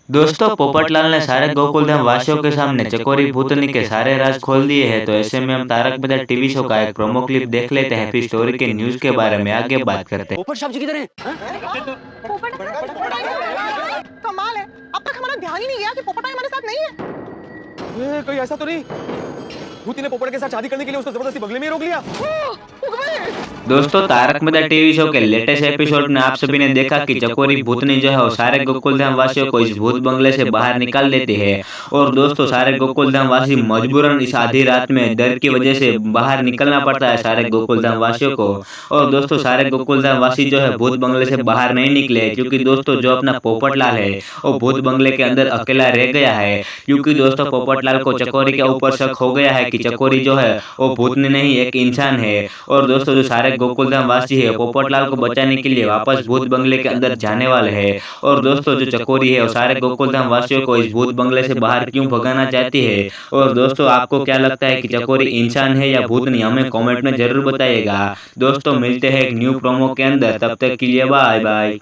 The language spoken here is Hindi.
दोस्तों पोपटलाल ने सारे गोकुलधाम वासियों के सामने चकोरी भूतनी के सारे राज खोल दिए हैं। तो ऐसे में हम तारक मेहता टीवी शो का एक प्रोमो क्लिप देख लेते हैं, फिर स्टोरी के न्यूज के बारे में आगे बात करते हैं। पोपट साहब जी किधर हैं? पोपट कमाल है, अब तक हमारा ध्यान ही नहीं गया कि पोपट हमारे साथ नहीं है। कोई ऐसा तो नहीं भूती ने पोपट के साथ शादी करने के लिए उसको जबरदस्ती बगले में ही रोक लिया? दोस्तों तारक मेहता टीवी शो के लेटेस्ट एपिसोड में आप सभी ने देखा कि चकोरी भूतनी जो है वो सारे गोकुलधाम वासियों को इस भूत बंगले से बाहर निकाल देती है। और दोस्तों सारे गोकुलधाम वासी मजबूरन इस आधी रात में डर की वजह से बाहर निकलना पड़ता है सारे गोकुलधाम वासियों को। और दोस्तों सारे गोकुलधाम वासी जो है भूत बंगले से बाहर नहीं निकले, क्योंकि दोस्तों जो अपना पोपटलाल है वो भूत बंगले के अंदर अकेला रह गया है। क्योंकि दोस्तों पोपटलाल को चकोरी के ऊपर शक हो गया है कि चकोरी जो है वो भूतनी नहीं एक इंसान है। और दोस्तों जो सारे गोकुलधाम वासी है पोपटलाल को बचाने के लिए वापस भूत बंगले के अंदर जाने वाले हैं। और दोस्तों जो चकोरी है वो सारे गोकुलधाम वासियों को इस भूत बंगले से बाहर क्यों भगाना चाहती है। और दोस्तों आपको क्या लगता है कि चकोरी इंसान है या भूतनी, हमें कमेंट में जरूर बताइएगा। दोस्तों मिलते हैं एक न्यू प्रोमो के अंदर, तब तक के लिए बाय बाय।